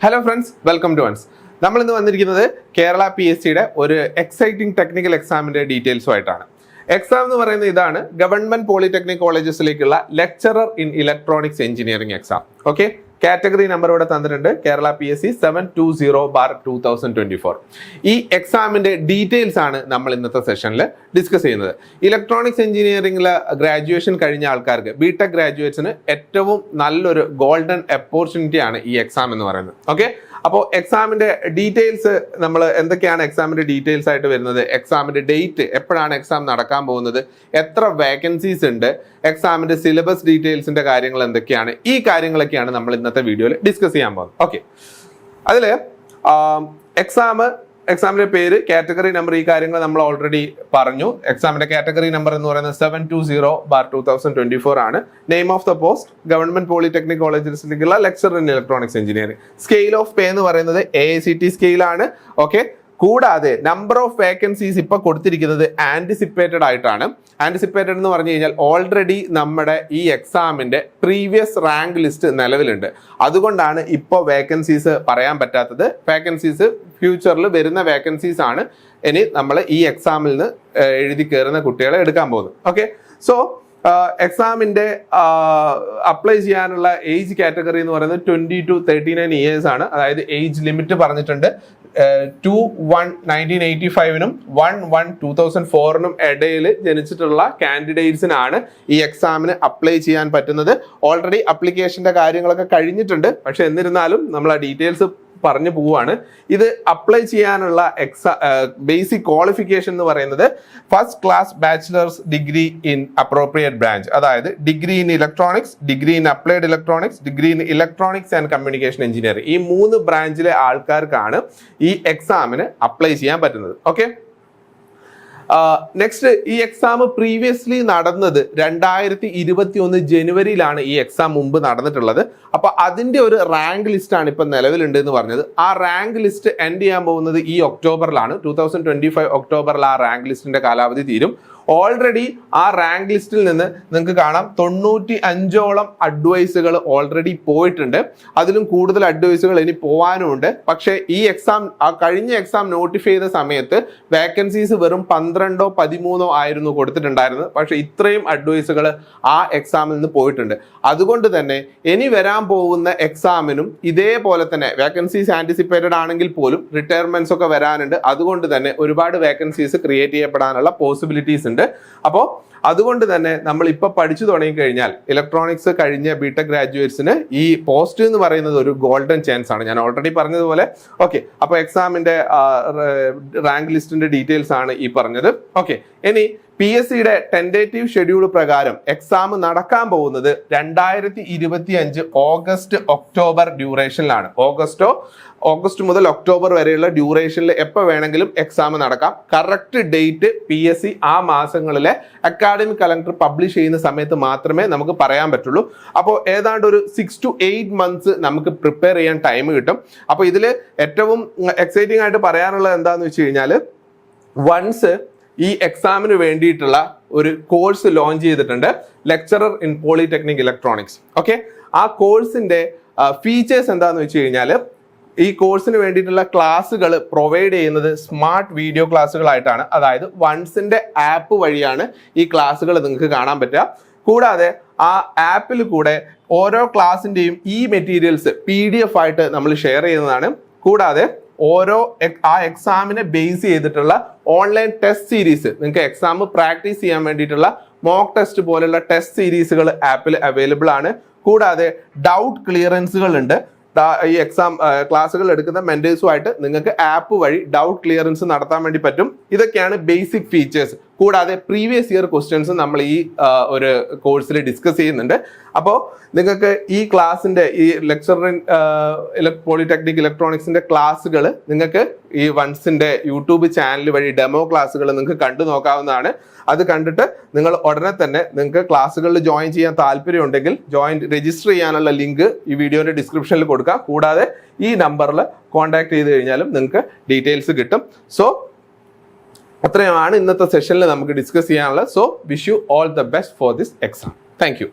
Hello friends, welcome to ones. നമ്മൾ ഇന്ന് വന്നിരിക്കുന്നത് കേരള PSCയുടെ ഒരു എക്സൈറ്റിംഗ് ടെക്നിക്കൽ എക്സാമിന്റെ ഡീറ്റെയിൽസുമായിട്ടാണ്. എക്സാം എന്ന് പറയുന്നത് ഇതാണ്, ഗവൺമെന്റ് പോളിടെക്നിക് കോളേജസിലേക്കുള്ള lecturer in electronics engineering exam. Okay, category number ഇവിടെ തന്നിട്ടുണ്ട്, കേരള PSC 720/2024. ഈ എക്സാമിന്റെ ഡീറ്റെയിൽസ് ആണ് നമ്മൾ ഇന്നത്തെ സെഷനിൽ ഡിസ്കസ് ചെയ്യുന്നത്. ഇലക്ട്രോണിക്സ് എഞ്ചിനീയറിംഗിൽ ഗ്രാജുവേഷൻ കഴിഞ്ഞ ആൾക്കാർക്ക്, ബിടെക് ഗ്രാജുവേറ്റ്സിന് ഏറ്റവും നല്ലൊരു ഗോൾഡൻ ഓപ്പർച്യൂണിറ്റി ആണ് ഈ എക്സാം എന്ന് പറയുന്നത്. ഓക്കെ, അപ്പോൾ എക്സാമിന്റെ ഡീറ്റെയിൽസ് നമ്മൾ എന്തൊക്കെയാണ് എക്സാമിന്റെ ഡീറ്റെയിൽസ് ആയിട്ട് വരുന്നത്, എക്സാമിന്റെ ഡേറ്റ്, എപ്പോഴാണ് എക്സാം നടക്കാൻ പോകുന്നത്, എത്ര വേക്കൻസീസ് ഉണ്ട്, എക്സാമിന്റെ സിലബസ് ഡീറ്റെയിൽസിന്റെ കാര്യങ്ങൾ എന്തൊക്കെയാണ്, ഈ കാര്യങ്ങളൊക്കെയാണ് നമ്മൾ ഇന്നത്തെ വീഡിയോയിൽ ഡിസ്കസ് ചെയ്യാൻ പോകുന്നത്. ഓക്കെ, അതിൽ എക്സാമിന്റെ പേര്, കാറ്റഗറി നമ്പർ, ഈ കാര്യങ്ങൾ നമ്മൾ ഓൾറെഡി പറഞ്ഞു. എക്സാമിന്റെ കാറ്റഗറി നമ്പർ എന്ന് പറയുന്നത് 720/2024 ആണ്. Name of the post government polytechnic കോളേജിലേക്കുള്ള lecturer in electronics engineering. Scale of pay എന്ന് പറയുന്നത് AICT സ്കെയിലാണ്. ഓക്കെ, കൂടാതെ നമ്പർ ഓഫ് വേക്കൻസീസ് ഇപ്പൊ കൊടുത്തിരിക്കുന്നത് ആന്റിസിപ്പേറ്റഡ് ആയിട്ടാണ്. ആന്റിസിപ്പേറ്റഡ് എന്ന് പറഞ്ഞു കഴിഞ്ഞാൽ ഓൾറെഡി നമ്മുടെ ഈ എക്സാമിന്റെ പ്രീവിയസ് റാങ്ക് ലിസ്റ്റ് നിലവിലുണ്ട്. അതുകൊണ്ടാണ് ഇപ്പോൾ വേക്കൻസീസ് പറയാൻ പറ്റാത്തത്. വേക്കൻസീസ് ഫ്യൂച്ചറിൽ വരുന്ന വേക്കൻസീസ് ആണ് ഇനി നമ്മൾ ഈ എക്സാമിൽ നിന്ന് എഴുതി കയറുന്ന കുട്ടികളെ എടുക്കാൻ പോകുന്നത്. ഓക്കെ, സോ എക്സാമിന്റെ അപ്ലൈ ചെയ്യാനുള്ള ഏജ് കാറ്റഗറി എന്ന് പറയുന്നത് 20 to 39 ഇയേഴ്സ് ആണ്. അതായത് ഏജ് ലിമിറ്റ് പറഞ്ഞിട്ടുണ്ട് 2/1/1985 1/1/2004 ഇടയിൽ ജനിച്ചിട്ടുള്ള കാൻഡിഡേറ്റ്സിനാണ് ഈ എക്സാമിന് അപ്ലൈ ചെയ്യാൻ പറ്റുന്നത്. ഓൾറെഡി അപ്ലിക്കേഷന്റെ കാര്യങ്ങളൊക്കെ കഴിഞ്ഞിട്ടുണ്ട്, പക്ഷെ എന്നിരുന്നാലും നമ്മൾ ആ ഡീറ്റെയിൽസ് പറഞ്ഞു പോവാണ്. ഇത് അപ്ലൈ ചെയ്യാനുള്ള ബേസിക് ക്വാളിഫിക്കേഷൻ എന്ന് പറയുന്നത് first class bachelors degree in appropriate branch, അതായത് degree in electronics, degree in applied electronics, degree in electronics and communication engineering. ഈ 3 ബ്രാഞ്ചിലെ ആൾക്കാർക്കാണ് ഈ എക്സാമിന് അപ്ലൈ ചെയ്യാൻ പറ്റുന്നത്. ഓക്കെ, നെക്സ്റ്റ്, ഈ എക്സാം പ്രീവിയസ്ലി നടന്നത് 2021 ജനുവരിയിലാണ് ഈ എക്സാം മുമ്പ് നടന്നിട്ടുള്ളത്. അപ്പൊ അതിന്റെ ഒരു റാങ്ക് ലിസ്റ്റ് ആണ് ഇപ്പൊ നിലവിലുണ്ട് എന്ന് പറഞ്ഞത്. ആ റാങ്ക് ലിസ്റ്റ് എൻഡ് ചെയ്യാൻ പോകുന്നത് ഈ ഒക്ടോബറിലാണ്. 2025 ഒക്ടോബറിൽ ആ റാങ്ക് ലിസ്റ്റിന്റെ കാലാവധി തീരും. ഓൾറെഡി ആ റാങ്ക് ലിസ്റ്റിൽ നിന്ന് നിങ്ങൾക്ക് കാണാം 95ഓളം അഡ്വൈസുകൾ ഓൾറെഡി പോയിട്ടുണ്ട്. അതിലും കൂടുതൽ അഡ്വൈസുകൾ ഇനി പോവാനുമുണ്ട്. പക്ഷേ ഈ എക്സാം, കഴിഞ്ഞ എക്സാം നോട്ടിഫൈ ചെയ്ത സമയത്ത് വേക്കൻസീസ് വെറും 12ഓ 13ഓ ആയിരുന്നു കൊടുത്തിട്ടുണ്ടായിരുന്നത്. പക്ഷെ ഇത്രയും അഡ്വൈസുകൾ ആ എക്സാമിൽ നിന്ന് പോയിട്ടുണ്ട്. അതുകൊണ്ട് തന്നെ ഇനി വരാൻ പോകുന്ന എക്സാമിനും ഇതേപോലെ തന്നെ വേക്കൻസീസ് ആന്റിസിപ്പേറ്റഡ് ആണെങ്കിൽ പോലും റിട്ടയർമെന്റ്സ് ഒക്കെ വരാനുണ്ട്. അതുകൊണ്ട് തന്നെ ഒരുപാട് വേക്കൻസീസ് ക്രിയേറ്റ് ചെയ്യപ്പെടാനുള്ള പോസിബിലിറ്റീസ് ഉണ്ട്. അപ്പോൾ അതുകൊണ്ട് തന്നെ നമ്മൾ ഇപ്പൊ പഠിച്ചു തുടങ്ങിക്കഴിഞ്ഞാൽ ഇലക്ട്രോണിക്സ് കഴിഞ്ഞ ബിടെക് ഗ്രാജുവേറ്റ്സിന് ഈ പോസ്റ്റ് എന്ന് പറയുന്നത് ഒരു ഗോൾഡൻ ചാൻസ് ആണ്. ഞാൻ ഓൾറെഡി പറഞ്ഞതുപോലെ. ഓക്കെ, അപ്പൊ എക്സാമിന്റെ റാങ്ക് ലിസ്റ്റിന്റെ ഡീറ്റെയിൽസ് ആണ് ഈ പറഞ്ഞത്. ഓക്കെ, ഇനി PSCയുടെ ടെൻഡേറ്റീവ് ഷെഡ്യൂൾ പ്രകാരം എക്സാം നടക്കാൻ പോകുന്നത് 2025 ഓഗസ്റ്റ് ഒക്ടോബർ ഡ്യൂറേഷനിലാണ്. ഓഗസ്റ്റ് മുതൽ ഒക്ടോബർ വരെയുള്ള ഡ്യൂറേഷനിൽ എപ്പോൾ വേണമെങ്കിലും എക്സാം നടക്കാം. കറക്റ്റ് ഡേറ്റ് PSC ആ മാസങ്ങളിലെ അക്കാഡമിക് കലണ്ടർ പബ്ലിഷ് ചെയ്യുന്ന സമയത്ത് മാത്രമേ നമുക്ക് പറയാൻ പറ്റുള്ളൂ. അപ്പോൾ ഏതാണ്ട് ഒരു 6 to 8 months നമുക്ക് പ്രിപ്പയർ ചെയ്യാൻ ടൈം കിട്ടും. അപ്പോൾ ഇതിൽ ഏറ്റവും എക്സൈറ്റിംഗ് ആയിട്ട് പറയാനുള്ളത് എന്താണെന്ന് വെച്ച് കഴിഞ്ഞാൽ, വൺസ് ഈ എക്സാമിന് വേണ്ടിയിട്ടുള്ള ഒരു കോഴ്സ് ലോഞ്ച് ചെയ്തിട്ടുണ്ട്, lecturer in polytechnic electronics. Okay, ആ കോഴ്സിന്റെ ഫീച്ചേഴ്സ് എന്താണെന്ന് വെച്ച് കഴിഞ്ഞാൽ, ഈ കോഴ്സിന് വേണ്ടിയിട്ടുള്ള ക്ലാസ്സുകൾ പ്രൊവൈഡ് ചെയ്യുന്നത് സ്മാർട്ട് വീഡിയോ ക്ലാസ്സുകളായിട്ടാണ്. അതായത് വൺസിന്റെ ആപ്പ് വഴിയാണ് ഈ ക്ലാസ്സുകൾ നിങ്ങൾക്ക് കാണാൻ പറ്റുക. കൂടാതെ ആ ആപ്പിൽ കൂടെ ഓരോ ക്ലാസ്സിന്റെയും ഈ മെറ്റീരിയൽസ് PDF ആയിട്ട് നമ്മൾ ഷെയർ ചെയ്യുന്നതാണ്. കൂടാതെ ഓരോ ആ എക്സാമിനെ ബേസ് ചെയ്തിട്ടുള്ള ഓൺലൈൻ ടെസ്റ്റ് സീരീസ്, നിങ്ങൾക്ക് എക്സാം പ്രാക്ടീസ് ചെയ്യാൻ വേണ്ടിയിട്ടുള്ള മോക്ക് ടെസ്റ്റ് പോലുള്ള ടെസ്റ്റ് സീരീസുകൾ ആപ്പിൽ അവൈലബിൾ ആണ്. കൂടാതെ ഡൗട്ട് ക്ലിയറൻസുകൾ ഉണ്ട്. ഈ എക്സാം ക്ലാസ്സുകൾ എടുക്കുന്ന മെന്റേഴ്സുമായിട്ട് നിങ്ങൾക്ക് ആപ്പ് വഴി ഡൗട്ട് ക്ലിയറൻസ് നടത്താൻ വേണ്ടി പറ്റും. ഇതൊക്കെയാണ് ബേസിക് ഫീച്ചേഴ്സ്. കൂടാതെ പ്രീവിയസ് ഇയർ ക്വസ്റ്റ്യൻസ് നമ്മൾ ഈ ഒരു കോഴ്സിൽ ഡിസ്കസ് ചെയ്യുന്നുണ്ട്. അപ്പോൾ നിങ്ങൾക്ക് ഈ ക്ലാസ്സിന്റെ, ഈ ലെക്ചർ ഇൻ പോളിടെക്നിക് ഇലക്ട്രോണിക്സിന്റെ ക്ലാസ്സുകൾ നിങ്ങൾക്ക് ഈ വൺസിന്റെ യൂട്യൂബ് ചാനൽ വഴി ഡെമോ ക്ലാസ്സുകൾ നിങ്ങൾക്ക് കണ്ടു നോക്കാവുന്നതാണ്. അത് കണ്ടിട്ട് നിങ്ങൾ ഉടനെ തന്നെ നിങ്ങൾക്ക് ക്ലാസ്സുകളിൽ ജോയിൻ ചെയ്യാൻ താല്പര്യമുണ്ടെങ്കിൽ രജിസ്റ്റർ ചെയ്യാനുള്ള ലിങ്ക് ഈ വീഡിയോയുടെ ഡിസ്ക്രിപ്ഷനിൽ കൊടുക്കാം. കൂടാതെ ഈ നമ്പറിൽ കോൺടാക്ട് ചെയ്ത് കഴിഞ്ഞാലും നിങ്ങൾക്ക് ഡീറ്റെയിൽസ് കിട്ടും. സോ അത്രയുമാണ് ഇന്നത്തെ സെഷനിൽ നമുക്ക് ഡിസ്കസ് ചെയ്യാനുള്ളത്. So wish you all the best for this exam. Thank you.